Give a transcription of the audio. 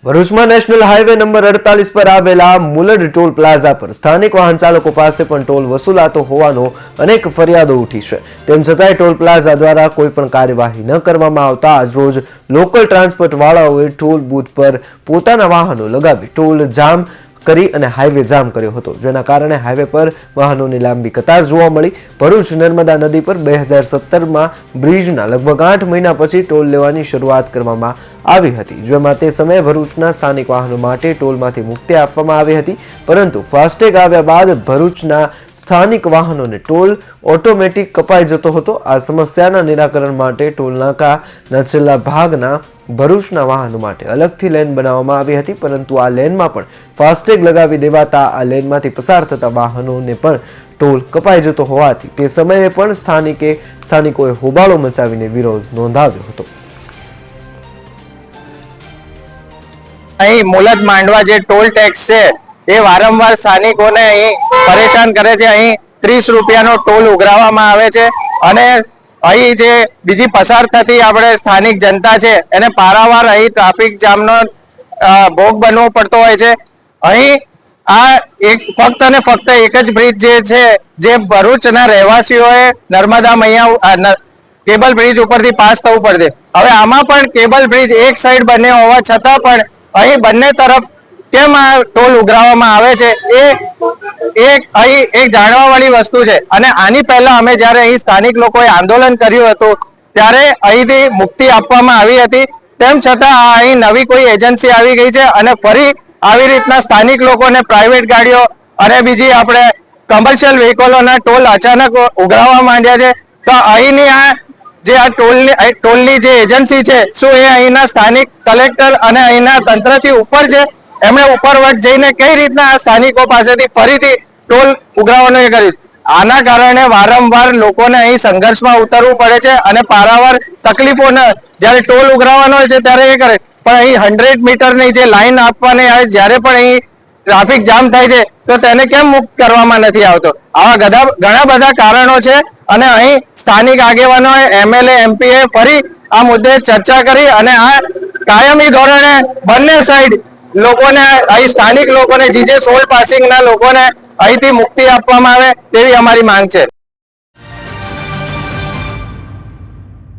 ભરૂચમાં national highway number 48 પર આવેલા મુલડ ટોલ પ્લાઝા પર સ્થાનિક વાહન ચાલકો પાસે પણ ટોલ વસૂલાતો હોવાનો અનેક ફરિયાદો ઉઠી છે। તેમ છતાંય ટોલ પ્લાઝા દ્વારા કોઈ પણ કાર્યવાહી ન કરવામાં આવતા આજરોજ લોકલ ટ્રાન્સપોર્ટ વાળાઓએ ટોલ બૂથ પર પોતાના વાહનો લગાવી ટોલ જામ કરી અને હાઈવે જામ કર્યો હતો, જેના કારણે હાઈવે પર વાહનોની લાંબી કતાર જોવા મળી। ભરૂચ નર્મદા નદી પર 2017માં બ્રિજના લગભગ 8 મહિના પછી ટોલ લેવાની શરૂઆત કરવામાં આવી હતી, જેમાં તે સમયે ભરૂચના સ્થાનિક વાહનો માટે ટોલમાંથી મુક્તિ આપવામાં આવી હતી, પરંતુ ફાસ્ટેગ આવ્યા બાદ ભરૂચના સ્થાનિક વાહનોને ટોલ ઓટોમેટિક કપાઈ જતો હતો। આ સમસ્યાના નિરાકરણ માટે ટોલ નાકાના છેલ્લા ભાગના ભરૂચના વાહનો માટે અલગથી લેન બનાવવામાં આવી હતી, પરંતુ આ લેનમાં પણ ફાસ્ટેગ લગાવી દેવાતા આ લેનમાંથી પસાર થતા વાહનોને પણ ટોલ કપાઈ જતો હોવાથી તે સમયે પણ સ્થાનિકોએ હોબાળો મચાવીને વિરોધ નોંધાવ્યો હતો। અહીં મુલદ માંડવા જે ટોલ ટેક્સ છે એ વારંવાર સ્થાનિકોને અહીં પરેશાન કરે છે। અહીં 30 રૂપિયાનો ટોલ ઉઘરાવવામાં આવે છે અને અહીં જે બીજી પસાર થતી આપણે સ્થાનિક જનતા છે એને પારાવાર અહીં ટ્રાફિક જામનો ભોગ બનવો પડતો હોય છે। અહીં આ ફક્ત અને ફક્ત એક જ બ્રિજ જે છે જે ભરૂચના રહેવાસીઓએ નર્મદા મૈયા કેબલ બ્રિજ ઉપરથી પાસ થવું પડશે। હવે આમાં પણ કેબલ બ્રિજ એક સાઈડ બને હોવા છતાં પણ અહીં બંને તરફ કેમ આ ટોલ ઉઘરાવવામાં આવે છે એ અહીં એક જાણવા વાળી વસ્તુ છે। અને આની પહેલા અમે જ્યારે અહીં સ્થાનિક લોકોએ આંદોલન કર્યું હતું ત્યારે અહીંથી મુક્તિ આપવામાં આવી હતી, તેમ છતાં અહીં નવી કોઈ એજન્સી આવી ગઈ છે અને ફરી આવી રીતના સ્થાનિક લોકોને પ્રાઇવેટ ગાડીઓ અને બીજી આપણે કમર્શિયલ વ્હીકલોના ટોલ અચાનક ઉઘરાવવા માંડ્યા છે। તો અહીંની આ ટોલની જે એજન્સી છે શું એ અહીંના સ્થાનિક કલેક્ટર અને અહીંના તંત્રથી ઉપર છે? એમણે ઉપરવટ જઈને કઈ રીતના આ સ્થાનિકો પાસેથી ફરીથી ટોલ ઉઘરાવવાનું એ કર્યું? આના કારણે વારંવાર લોકોને અહીં સંઘર્ષમાં ઉતરવું પડે છે અને પારાવાર તકલીફોને જ્યારે ટોલ ઉઘરાવવાનો હોય છે ત્યારે એ કરે, પણ અહીં 100 મીટરની જે લાઈન આપવાની આવે જ્યારે પણ અહીં ટ્રાફિક જામ થાય છે તો તેને કેમ મુક્ત કરવામાં નથી આવતો? આવા ઘણા બધા કારણો છે અને અહીં સ્થાનિક આગેવાનોએ MLA MP ફરી આ મુદ્દે ચર્ચા કરી અને આ કાયમી ધોરણે બંને સાઈડ લોકોને અહીં સ્થાનિક લોકોને જે સોલ પાસિંગના લોકોને અહીંથી મુક્તિ આપવામાં આવે તેવી અમારી માંગ છે।